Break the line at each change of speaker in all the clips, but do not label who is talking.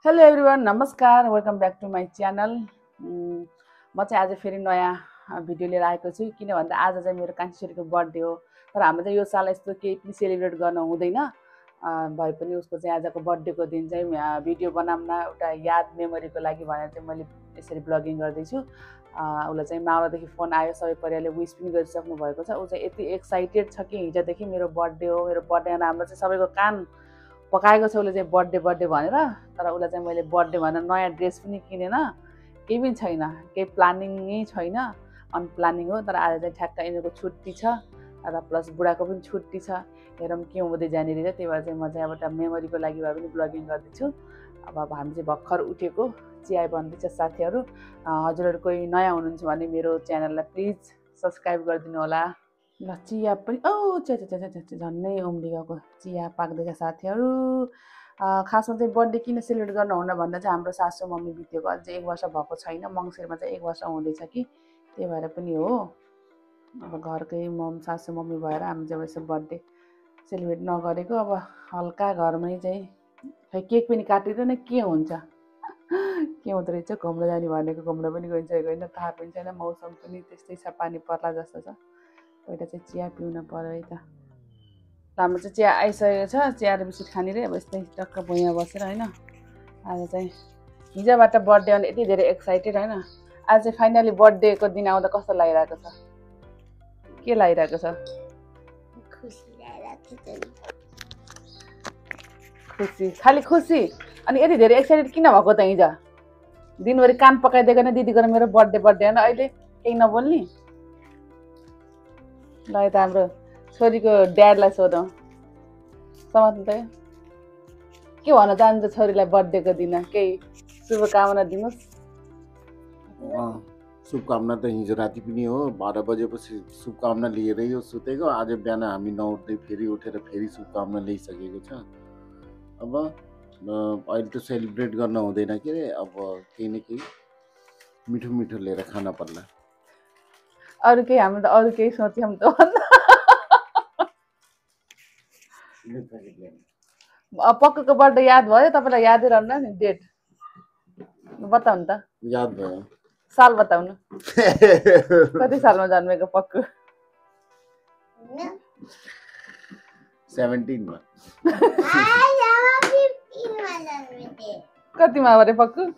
Hello everyone, नमस्कार, welcome back to my channel. म चाहिँ आज फेरि नयाँ भिडियो लिएर आएको छु। किन भन्दा आज चाहिँ मेरो कान्छी छोरीको बर्थडे हो। तर हाम्रो चाहिँ यो साल यस्तो केही पनि सेलिब्रेट गर्न हुँदैन। भए पनि उसको चाहिँ आजको बर्थडेको दिन चाहिँ भिडियो बनाउन एउटा याद मेमोरीको लागि भनेर चाहिँ मैले यसरी ब्लगिङ गर्दैछु। उसलाई चाहिँ माउलादेखि फोन आयो, सबै परिवारले विस पनि गरिसक्नु भएको छ। ऊ चाहिँ यति एक्साइटेड छ कि हिजोदेखि मेरो बर्थडे हो, मेरो बर्थडे राम्रो चाहिँ सबैको कान पकाएको छ उसले चाहिँ बर्थडे भनेर। तर उसलाई चाहिँ मैले बर्थडे भनेर नयाँ ड्रेस पनि किनेन, केही पनि छैन, केही प्लानिङै छैन, अनप्लानिङ हो। तर आज चाहिँ ठ्याक्क यिनीहरूको छुट्टी छ र प्लस बुढाको पनि छुट्टी छ। हेरौँ के हुँदै जाने रहेछ। त्यही भएर चाहिँ म चाहिँ अब एउटा मेमोरीको लागि भए पनि ब्लगिङ गर्दैछु। अब हामी चाहिँ भर्खर उठेको, चिया बन्दैछ साथीहरू। हजुरहरू कोही नयाँ हुनुहुन्छ भने मेरो च्यानललाई प्लिज सब्सक्राइब गरिदिनु होला। ल चिया पनि झन्नै उम्लिगएको चिया पाक्दैछ साथीहरू। खासमा चाहिँ बर्थडे किन सेलिब्रेट गर्न हुन भन्दा चाहिँ हाम्रो सासू मम्मी बितेको अझै 1 वर्ष भएको छैन। मङ्सिरमा चाहिँ 1 वर्ष हुँदैछ कि, त्यही भएर पनि हो। अब घरकै सासू मम्मी भएर हामी चाहिँ यसो बर्थडे सेलिब्रेट नगरेको। अब हल्का घरमै चाहिँ खै केक पनि काटिँदैन, के हुन्छ के हुँदो रहेछ। घुम्न जाने भनेको घुम्न पनि गइसकेको होइन, थाहा पनि छैन। मौसम पनि त्यस्तै छ, पानी पर्ला जस्तो छ। पहिला चाहिँ चिया पिउन पऱ्यो है त। हाम्रो चाहिँ चिया आइसकेको छ, चिया र बिस्कुट खाने रे। अब यस्तै टक्क भुइँमा बसेर होइन। आज चाहिँ हिजोबाट बर्थडे अनि यति धेरै एक्साइटेड होइन। आज चाहिँ फाइनली बर्थडेको दिन आउँदा कस्तो लागिरहेको छ, के लागिरहेको छ? खुसी, खालि खुसी। अनि यति धेरै एक्साइटेड किन भएको त? हिजो दिनभरि कान पकाइदिएको न दिदीको मेरो बर्थडे होइन, अहिले केही नबोल्ने। ल यता हाम्रो छोरीको ड्याडलाई सोधौँ। समात्नु त के भन्न चाहन्छ छोरीलाई बर्थडेको दिन? केही शुभकामना दिनुहोस्।
शुभकामना त हिजो राति पनि हो, 12 बजेपछि शुभकामना लिएरै हो सुतेको। आज बिहान हामी नउठ्दै फेरि उठेर फेरि शुभकामना ल्याइसकेको छ। अब अहिले त सेलिब्रेट गर्न हुँदैन के अरे, अब केही न केही मिठो मिठो लिएर खान पर्ला।
अरू केही हामी त अरू केही सोच्यौँ त। पक्कको बर्थडे याद भयो तपाईँलाई? यादै रहन्न नि डेट बताउनु त।
याद भयो,
साल बताउनु। कति सालमा जन्मेको पक्कु?
17 मा।
कतिमा अरे पक्कु?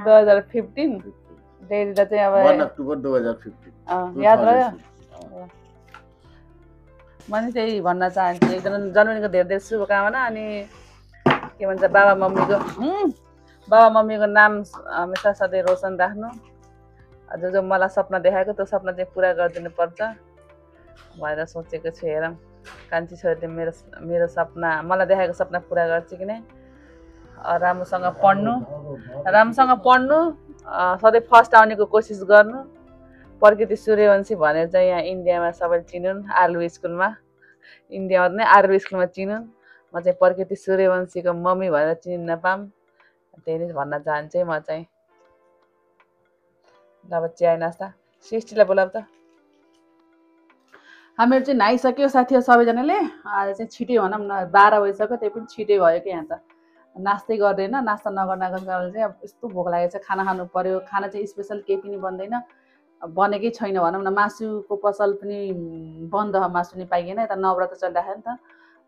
2015। डेरीलाई चाहिँ अब
1 अक्टोबर 2015
याद रह्यो। म नि त्यही भन्न चाहन्छु, एकदम जन्मदिनको धेरै धेरै शुभकामना। अनि के भन्छ, बाबा मम्मीको नाम हमेसा सधैँ रोशन राख्नु। जो मलाई सपना देखाएको त्यो सपना चाहिँ पुरा गरिदिनु पर्छ भनेर सोचेको छु। हेरौँ कान्छी छोरीले मेरो सपना, मलाई देखाएको सपना पुरा गर्छ कि नै। राम्रोसँग पढ्नु, सधैँ फर्स्ट आउनेको कोसिस गर्नु। प्रकृति सूर्यवंशी भनेर चाहिँ यहाँ इन्डियामा सबैले चिनुन्, आरलु स्कुलमा। इन्डियामा नै आरलु स्कुलमा चिनुन्। म चाहिँ प्रकृति सूर्यवंशीको मम्मी भनेर चिनिन नपाऊँ, त्यही नै भन्न चाहन्छु है म चाहिँ। अब चिया नास्ता सृष्टिलाई बोलाऊ त। हामीहरू चाहिँ नुहाइसक्यो साथीहरू सबैजनाले। आज चाहिँ छिटै भनौँ न, 12 बजिसक्यो, त्यही पनि छिटै भयो कि यहाँ त। नास्तै गर्दैन, नास्ता नगर्नको कारणले चाहिँ अब यस्तो भोक लागेको छ, खाना खानु पर्यो। खाना चाहिँ स्पेसल केही पनि बन्दैन, बनेकै छैन भनौँ न। मासुको पसल पनि बन्द, मासु नि पाइएन। यता नवरात्र चलिरहेको नि त,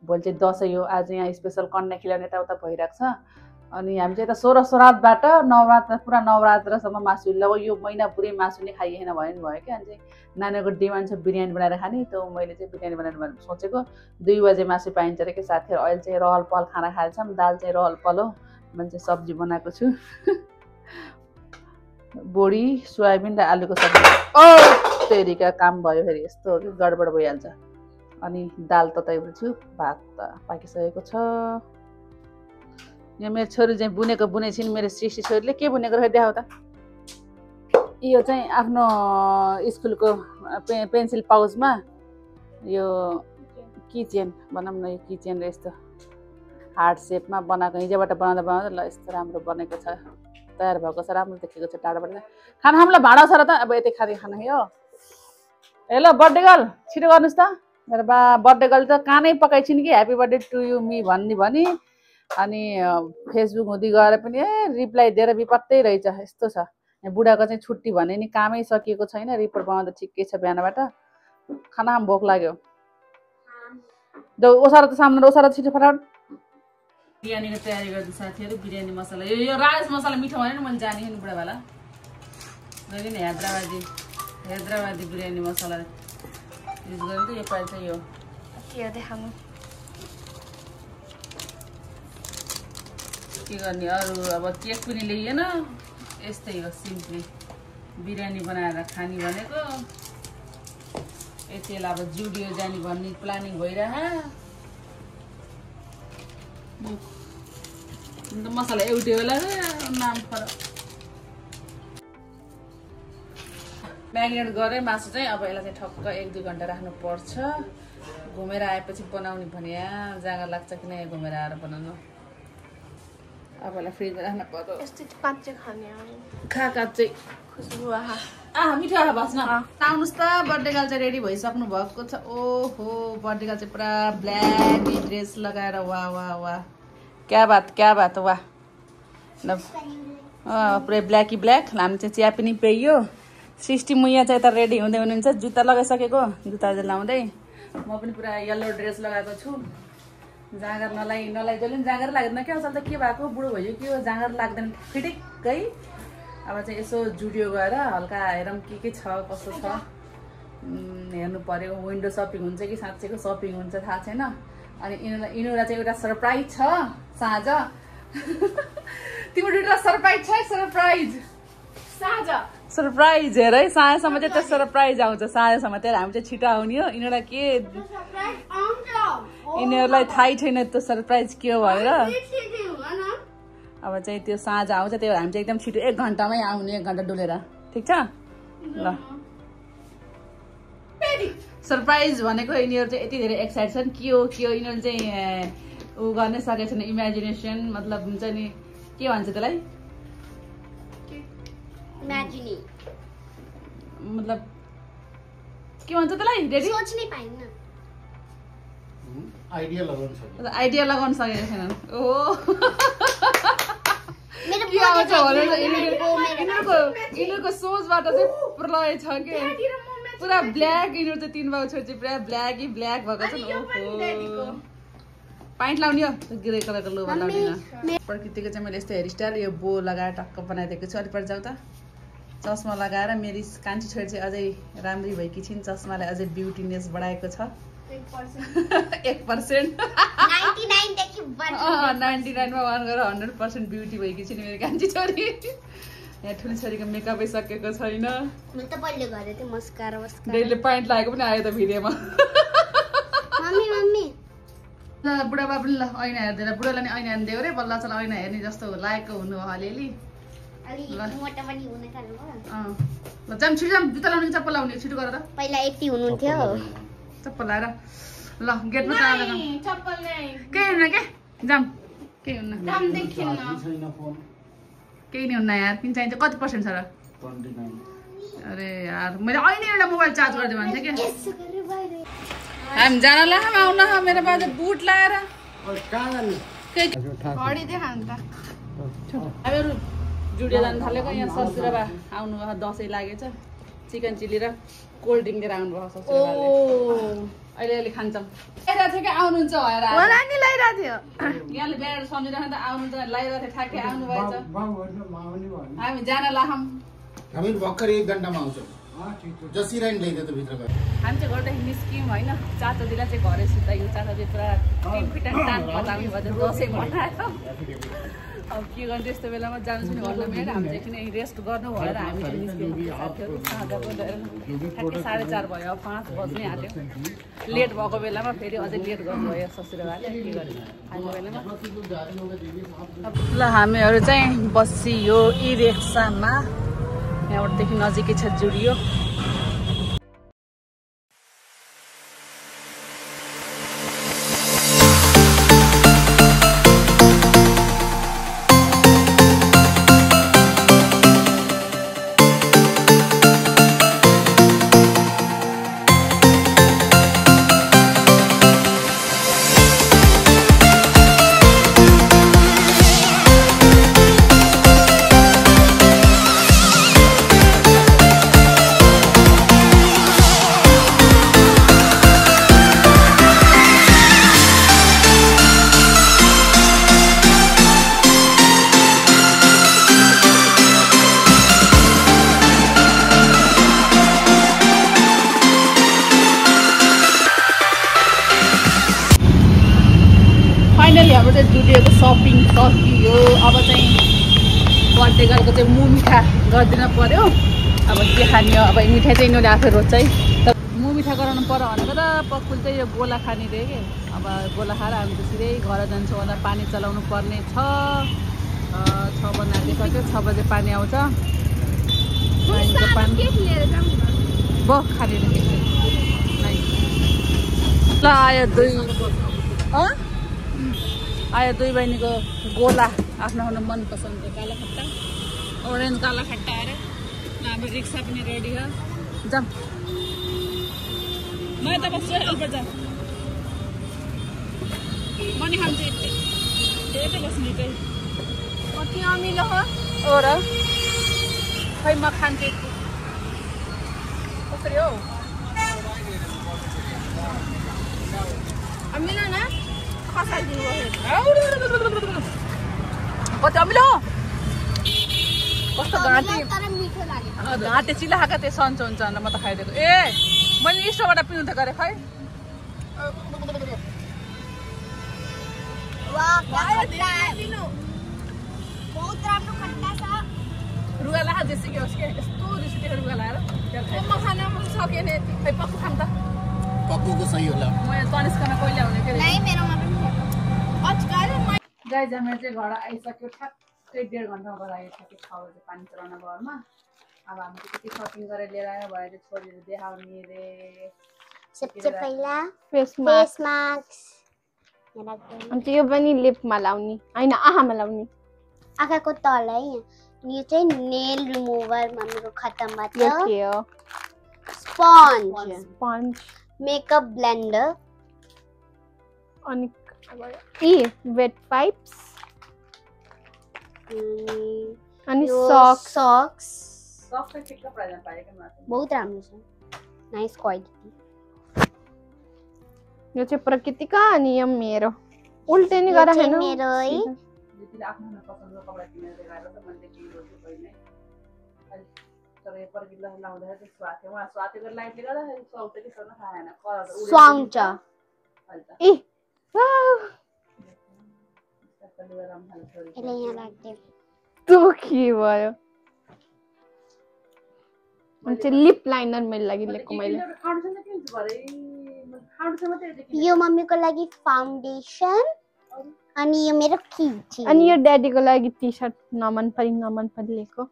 भोलि चाहिँ दसैँ हो। आज यहाँ स्पेसल कन्या खिलाउने यताउता भइरहेको छ। अनि हामी चाहिँ यता 16 श्राद्धबाट पुरा नवरात्रसम्म मासु, ल यो महिना पुरै मासु नै खाइएन भने नि भयो क्या। अनि चाहिँ नानीहरूको डिमान्ड छ बिरयानी बनाएर खाने, त मैले चाहिँ बिरयानी बनाएर सोचेको। 2 बजे मासु पाइन्छ अरे कि साथीहरू। अहिले चाहिँ रहल पहल खाना खाएछौँ, दाल चाहिँ रहल पहल हो, मैले चाहिँ सब्जी बनाएको छु। बोडी सोयाबिन र आलुको सब्जी। तेरिका काम भयो फेरि, यस्तो हो कि गडबड भइहाल्छ। अनि दाल तताएको छु, भात त पाकिसकेको छ। यो मेरो छोरी चाहिँ बुनेको बुने छिन्। मेरो सृष्टि छोरीले के बुनेको रहेछ देखाउ त। यो चाहिँ आफ्नो स्कुलको पेन्सिल पाउचमा यो किचेन भनौँ न, यो किचेन र यस्तो हार्ट सेपमा बनाएको। हिजोबाट बनाउँदा ल यस्तो राम्रो बनेको छ, तयार भएको छ, राम्रो देखेको छ टाढाबाट। खाना हामीलाई भाँडा छ र त, अब यतै खाना यो। ए ल बर्थडे गर्ल छिटो गर्नुहोस् त। मेरो बर्थडे गर्ल त कानै पकाइछिन् कि happy birthday to you me भन्ने अनि फेसबुक हुँदै गएर पनि रिप्लाई दिएर विपत्तै रहेछ यस्तो छ। यहाँ बुढाको चाहिँ छुट्टी भने नि कामै सकिएको छैन, रिपोर्ट बनाउँदा ठिकै छ बिहानबाट। खाना भोक लाग्यो। ओसारो त सामने ओसारो छिटो फटाफट। बिरयानीको तयारी गर्दै साथीहरू। बिरयानी मसला यो राजेश मसला मिठो भने नि मैले जाने नि बुढावाला जहिले नि हैदराबादी बिरयानी मसला युज गरेँ त यो पालि चाहिँ यो
के देखाउनु
के गर्ने। अरू अब केक पनि ल्याइएन, यस्तै हो सिम्पली बिरयानी बनाएर खाने भनेको। यति बेला अब जुडियो जाने भन्ने प्लानिङ भइरह। मसला एउटै होला नाम फरक। म्यारिनेट गरेँ मासु चाहिँ। अब यसलाई चाहिँ ठक्क 1-2 घन्टा राख्नु पर्छ। घुमेर आएपछि बनाउने भने जाँगर लाग्छ कि नै घुमेर आएर बनाउनु। अब यसलाई फ्रिजमा राख्नु पर्यो।
यस्तो काँचै खाने
खा काँचै
खुसबु आहा
मिठो आहा बस्न। आउनुहोस् त, बर्थडे गर्ल चाहिँ रेडी भइसक्नु भएको छ। ओहो बर्थडे गर्ल चाहिँ पुरा ब्ल्याक ड्रेस लगाएर वाह वाह वाह क्या बात वाह। पुरै ब्ल्याकी ब्ल्याक। हामी चाहिँ चिया पनि पेयो। सृष्टि मुया चाहिँ यता रेडी हुँदै हुनुहुन्छ, जुत्ता लगाइसकेको, जुत्ता चाहिँ लाउँदै। म पनि पुरा येल्लो ड्रेस लगाएको छु। जाँगर नलाइ जहिले पनि जाँगर लाग्दैन क्या, असल त के भएको बुढो भइयो कि जाँगर लाग्दैन फिटिक्कै। अब चाहिँ यसो जुडियो गएर हल्का हेरौँ के छ कस्तो छ हेर्नु पर्यो। विन्डो सपिङ हुन्छ कि साँच्चैको सपिङ हुन्छ थाहा छैन। अनि यिनीहरूलाई चाहिँ एउटा सरप्राइज छ साँझ। तिम्रो एउटा सरप्राइज छ है, सरप्राइज हेर है। साँझसम्म चाहिँ त्यो सरप्राइज आउँछ, साँझसम्म त्यही हामी चाहिँ छिटो आउने हो। यिनीहरूलाई के यिनीहरूलाई थाहै छैन त्यो सरप्राइज के हो भनेर। अब चाहिँ त्यो साँझ आउँछ, त्यही भएर हामी चाहिँ एकदम छिटो 1 घन्टामै आउने, 1 घन्टा डुलेर। ठिक छ ल। सरप्राइज भनेको यिनीहरू चाहिँ यति धेरै एक्साइट छन्। के हो यिनीहरू चाहिँ ऊ गर्नै सकेको छैन। इमेजिनेसन मतलब हुन्छ नि, के भन्छ त्यसलाई, मतलब के भन्छ त्यसलाई, आइडिया लगाउन सकेको छैन। यिनीहरूको सोचबाट चाहिँ प्रलय छ कि पुरा ब्ल्याक। यिनीहरू चाहिँ 3 भाउ छोरी चाहिँ पुरा ब्ल्याक भएको छ। पाइन्ट लाउने हो ग्रे कलरको लोभर लाउने। प्रकृतिको चाहिँ मैले यस्तो हेयरस्टाइल यो बो लगाएर टक्क बनाइदिएको छु। अलिक जाउँ त। चस्मा लगाएर मेरी कान्छी छोरी चाहिँ अझै राम्री भएकी छिन्। चस्माले अझै ब्युटिनेस बढाएको छ 1%। 99 मा 1 गरेर 100% ब्युटी भएकी छिन् मेरो कान्छी छोरी। यहाँ ठुली छोरीको मेकअपै सकेको छैन। डेली पाइन्ट लागेको पनि आयो त भिडियोमा। बुढाबा पनि ल ऐना हेर्दैन, बुढालाई नि ऐना हेर्नु दियो अरे बल्ल चल ऐना हेर्ने जस्तो लागेको हुनु हो अलिअलि। ल जाम छिटो जाम, जुत्ता लाउने कि चप्पल लाउने छिटो गरेर।
पहिला यति हुनुहुन्थ्यो
चप्पल लाएर ल गेटमा जाँदा केही हुन्न के जाम, केही हुन्न केही नै हुन्न यार। पिन चाहिन्छ कति % छ र?
29।
अरे यार मैले अहिले एउटा मोबाइल चार्ज गरिदियो भने चाहिँ के हामी जान ला आउन मेरो बाजे बुट लाएर हामीहरू जुडियो जानु थालेको। यहाँ ससुराबा आउनु भयो, दसैँ लागेछ। चिकन चिल्ली र कोल्ड ड्रिङ्क लिएर आउनुभयो ससुराबाले। अहिले खान्छौँ। ल्याइरहेको थियो क्या आउनुहुन्छ भएर यहाँले बिहार सम्झिरहेको त आउनुहुन्छ लगाइरहेको थियो ठ्याक्कै आउनु भएछ। हामी जान लाहौँ।
हामी भर्खर 1 घन्टामा आउँछौँ। जसी राइन ल्याइदियो त भित्र गएर
हामी चाहिँ घरदेखि निस्क्यौँ होइन। चाचा दिदीलाई चाहिँ घरै सुतायो। चाचा दिदी पुरा टिमफिट एन्ड टान्नु लाग्नु भयो दसैँ मनाएर। अब के गर्नु त्यस्तो बेलामा जानु छैन घरमा मेरो। हामी चाहिँ किन रेस्ट गर्नु भनेर हामी चाहिँ निस्क्यौँ साथीहरू। साँझको ठ्याक्कै 4:30 भयो, 5 बज्नै आँट्यो। लेट भएको बेलामा फेरि अझै लेट गर्नुभयो ससुराबाले। के गर्नु खाएको बेलामा। ल हामीहरू चाहिँ बसियो ई रिक्सामा। यहाँबाटदेखि नजिकै छ जुडियो। सकियो। अब चाहिँ बर्थडे गरेको चाहिँ मिठा गरिदिन पर्यो। अब के खाने हो, अब मिठाई चाहिँ यिनीहरूले आफै रोज्छ है। तर मिठा गराउनु पर्यो भनेको त पक्कुल चाहिँ यो गोला खाने रे के। अब गोला खाएर हामी त सिधै घर जान्छौँ होला। पानी चलाउनु पर्ने छ। 6 बजे आइसक्यो। 6 बजे पानी आउँछ। बो खाने ल आयो दुई बहिनीको गोला आफ्नो आफ्नो मनपसन्दको काला खट्टा ओरेन्ज काला खट्टा आएर हाम्रो रिक्सा पनि रेडी हो। जाऊँ म यता बस्छु अल्प जाऊँ म नि खान्छु यतै बस्ने चाहिँ कति अमिलो हो हो र खै म खान्छु कसरी हो अमिलो न कसरी दिनुभयो कति अमिलो कस्तो घाँटे चिला खाएको त्यो सन्चो हुन्छ भनेर म त खाइदिएको। ए मैले स्टोबाट पिउनु त गरेँ खै रुगा ला जेसी के उसके यस्तो रिसिटेर रुगा लाएर म खान सकेन खै पक्कु खाम त
पक्कुको सही होला।
म तनिस्कन कहिले आउने के
नहीं मेरोमा पनि
गाइज हामी चाहिँ घर आइसक्यो। ठ्याक्कै 1.5 घन्टामा घर आयो। ठ्याक्कै 6 बजे पानी चलाउन घरमा। अब हामी त्यति सपिङ गरेर लिएर आयो भएर चाहिँ छोरीहरू देखाउने रे।
सबसे पहिला
फेस
फेस मास्क
अन्त यो पनि लिपमा लाउने हैन आँखामा लाउने
आँखाको तल है। यो चाहिँ नेल रिमुभर मम्मीको खत्तम
यो
भयो।
के हो
स्पन्ज मेकअप ब्लेन्डर
अनि वेट पाइप्स अनि
सॉक्स
सबै ठिक्क प्राइजमा पाएको माथि
बहुत राम्रो छ नाइस क्वालिटी।
यो चाहिँ प्रकृतिका अनि यो मेरो उल्टे नि गरा हैन
मेरो है।
दिदीले आफ्नो पसन्दको कपडा किनेर ल्याएर त मैले किनेको पहिल्यै। तर यो प्रकृतिलाई लाउँदाखेरि चाहिँ स्वाथे उहाँ स्वाथेको लाइटले गर्दाखेरि स्वाउँछ कि स्वाउन खाएन कलर त
स्वाउँछ
ए
यसले यहाँ राख्दै
तो के भयो अनि लिप लाइनर मेरो लागि ल्याएको मैले।
यो मम्मीको लागि फाउन्डेसन अनि यो मेरो की चेन
अनि यो ड्याडीको लागि टी सर्ट नमन परि ल्याएको।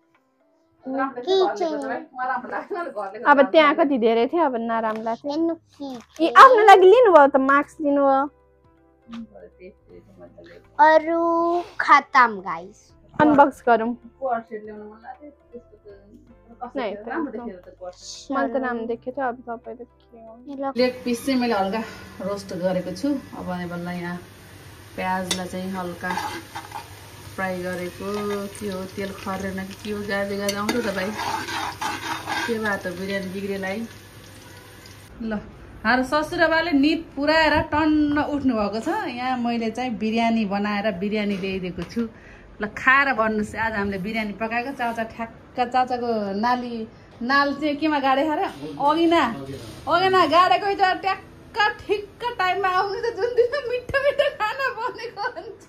की चेन
अब त्यहाँ कति धेरै थियो अब नराम्रो लाग्थ्यो।
हेर्नु की
ए आफ्नो लागि लिनुभयो त मार्क्स लिनुभयो
अरु खतम गाइस
अनबक्स गरौँ।
मलाई
त नाम देखेको थियो अब तपाईँले के हो
लेग पिस चाहिँ मैले हल्का रोस्ट गरेको छु। अब भनेबल्ला यहाँ प्याजलाई चाहिँ हल्का फ्राई गरेको के हो तेल खरेन कि के हो गाडी आउँछ त भाइ के भयो त बिरयानी बिग्रेलाई। ल हाम्रो ससुराबाले निद पुऱ्याएर टन्न उठ्नु भएको छ। यहाँ मैले चाहिँ बिरयानी बनाएर बिरयानी ल्याइदिएको छु। ल खाएर भन्नुहोस् आज हामीले बिरयानी पकाएको। चाचा ठ्याक्क चाचाको नाल चाहिँ केमा गाडे खाएर अघि न गाडेको ट्याक्क ठिक्क टाइममा आउँछ जुन दिन मिठो मिठो खाना बनेको हुन्छ।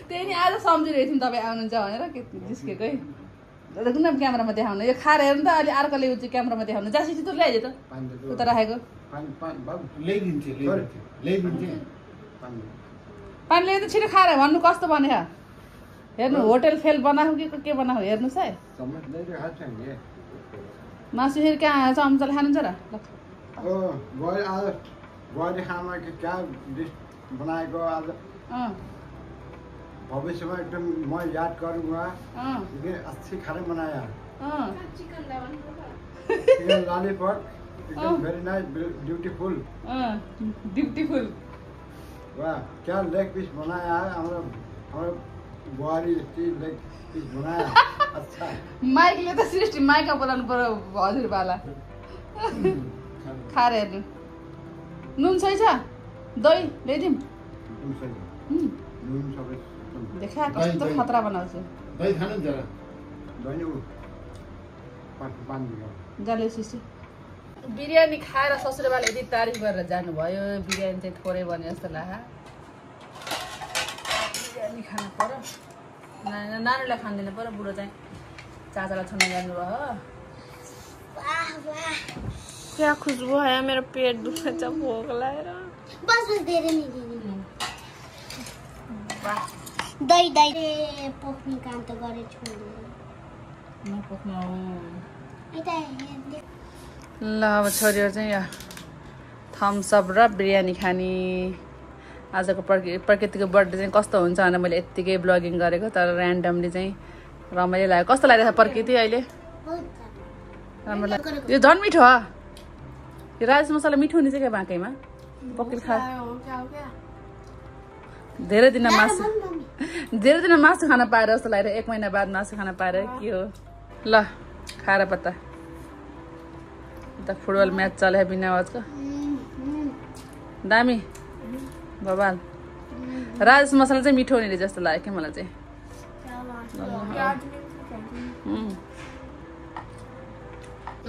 त्यही नि आज सम्झिरहेको थियौँ तपाईँ आउनुहुन्छ भनेर के जिस्केको है। कुन क्यामेरामा देखाउनु यो खाएर हेर्नु त अलि अर्कोले उ चाहिँ क्यामेरामा देखाउनु जासी त ल्याइदियो त उता राखेको पानी ल्याइदियो त छिटो खाएर भन्नु कस्तो बन्यो हेर्नु होटल फेल बनाएको कि के बनाएको हेर्नुहोस् है। मासु फेरि कहाँ चम्चल खानुहुन्छ र
भविष्य में एकदम मैं याद करूँगा अच्छी खाना बनाया चिकन लॉलीपॉप एकदम वेरी नाइस ब्यूटीफुल वाह क्या लेग पीस बनाया है हमारा बुहारी लेग पीस बनाया अच्छा
माइकले त सृष्टि माइकमा बोलाउनु पर्यो हजुरबाला खाएर हेर्नु नुन सही छ दही ल्याइदिउँ देखा कस्तो खतरा बनाउँछु
दही खानु जरा
जाले सिसी बिरयानी खाएर ससुराबाले यति तारिफ गरेर जानुभयो बिरयानी चाहिँ थोरै बन्यो जस्तो लाग्यो। खानु पर्यो नानीलाई खाँदैन पर्यो बुढो चाहिँ चाचालाई छोड्न जानुभयो
क्या खुशबू है मेरा पेट दुखा छ भोक लागेर
बस धेरै नि दही पोख्ने काम त गरे छोड्नु
ल अब छोरीहरू चाहिँ यहाँ थम्सअप र बिरयानी खाने आजको प्रकृतिको बर्थडे चाहिँ कस्तो हुन्छ भनेर मैले यत्तिकै ब्लगिङ गरेको तर ऱ्यान्डमली चाहिँ रमाइलो लाग्यो कस्तो लागिरहेको छ प्रकृति अहिले राम्रो लाग्यो यो झन् मिठो हो यो राजेश मसला मिठो हुने चाहिँ क्या बाँकैमा पक्किल खा धेरै दिन मासु खान पाएर जस्तो लागिरहेको 1 महिना बाद मासु खान पाएर के हो ल खाएर पत्ता फुटबल म्याच चले बिना आवाजको दामी बबाल राजेश मसला चाहिँ मिठो हुने जस्तो लाग्यो क्या मलाई चाहिँ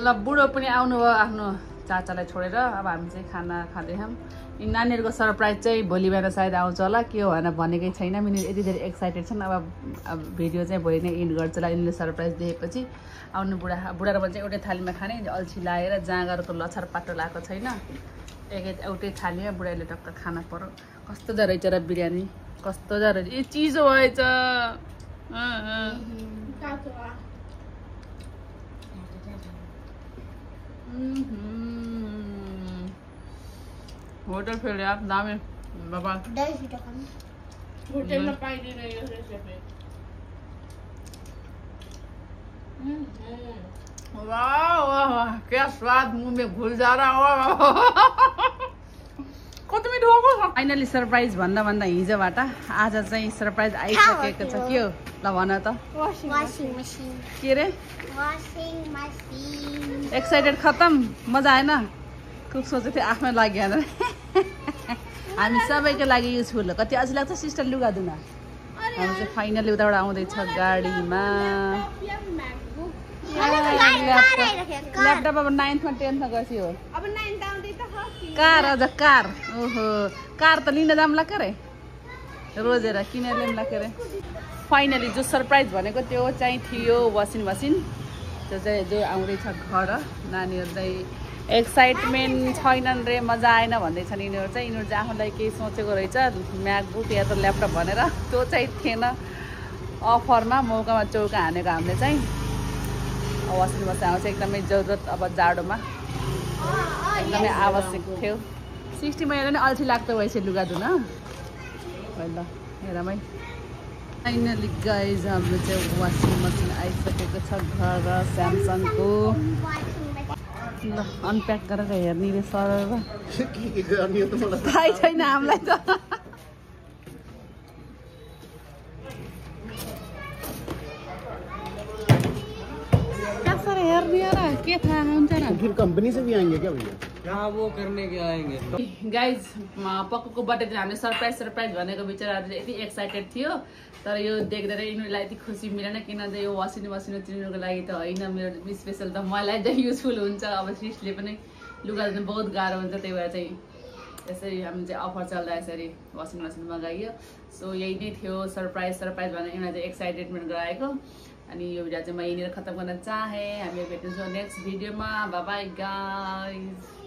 ल बुढो पनि आउनुभयो आफ्नो चाचालाई छोडेर अब हामी चाहिँ खाना खाँदैछौँ यी नानीहरूको सरप्राइज चाहिँ भोलि बिहान सायद आउँछ होला के हो भनेर भनेकै छैन यिनीहरू यति धेरै एक्साइटेड छन् अब भिडियो चाहिँ भोलि नै इन्ड गर्छ होला यिनीहरूले सरप्राइज दिएपछि आउनु बुढा र भने चाहिँ एउटै थालीमा खाने अल्छी लाएर जाँगरको लछार पाटो लगाएको छैन एउटै थालीमा बुढाले टक्क खाना पर्यो कस्तो जा रहेछ र बिरयानी कस्तो जा रहेछ ए चिजो भएछ होटल फेरि यार दामी बाबा होटलमा पाइदिने यो रेसिपी वाह वाह क्या स्वाद मुंह में घुल जा रहा हो कति मिठो हो फाइनली सरप्राइज भन्दा हिजोबाट आज चाहिँ सरप्राइज आइसकेको छ के हो ल भन त
वाशिङ मसिन
के रे
वाशिङ मसिन
एक्साइटेड खतम मजा आएन खुब सोचेको थिएँ आफ्नो लागि होइन हामी सबैको लागि युजफुल हो कति अझै लाग्छ सिस्टर लुगा धुन हामी चाहिँ फाइनली उताबाट आउँदैछ गाडीमा ल्यापटप अब 9th मा 10th मा गएपछि हो कार अझ कार ओहो कार त लिन जाम्ला के रे रोजेर किनेर ल्याउँला के रे फाइनली जो सरप्राइज भनेको त्यो चाहिँ थियो वासिङ मसिन त्यो चाहिँ जो आउँदैछ घर नानीहरू चाहिँ एक्साइटमेन्ट छैनन् रे मजा आएन भन्दैछन् यिनीहरू चाहिँ आफूलाई केही सोचेको रहेछ म्याकबुक या त ल्यापटप भनेर त्यो चाहिँ थिएन अफरमा मौकामा चौका हानेको हामीले चाहिँ वासिङ मसिन आउँछ एकदमै जरुरत अब जाडोमा एकदमै आवश्यक थियो 60 महिना नै अल्छी लाग्दो भएछ लुगा धुन ल हेरमै फाइनली गाइज हाम्रो चाहिँ वासिङ मसिन आइसकेको छ घर स्यामसङको ल अनप्याक गरेर हेर्ने रे सर थाहै छैन हामीलाई त के थाहा हुन्छ न
फिर कंपनी से भी आएंगे क्या भैया
हाँ वो करने के आएंगे
गाइज पक्कको बर्थडे चाहिँ हामीले सरप्राइज भनेको बिचराहरूले यति एक्साइटेड थियो तर यो देख्दै यिनीहरूलाई यति खुसी मिलेन किनभने यो वासिङ मसिन तिनीहरूको लागि त होइन मेरो स्पेसल त मलाई चाहिँ युजफुल हुन्छ अब सिस्टरले पनि लुगा धुनु बहुत गाह्रो हुन्छ त्यही भएर चाहिँ यसरी हामी चाहिँ अफर चल्दा यसरी वासिङ मसिन मगाइयो सो यही नै थियो सरप्राइज भनेर यिनीहरूलाई चाहिँ एक्साइटेडमेन्ट गराएको अनि यो भिडियो चाहिँ म यहीँनिर खत्म गर्न चाहेँ हामी भेट्छौँ नेक्स्ट भिडियोमा बाइ बाइ गाइज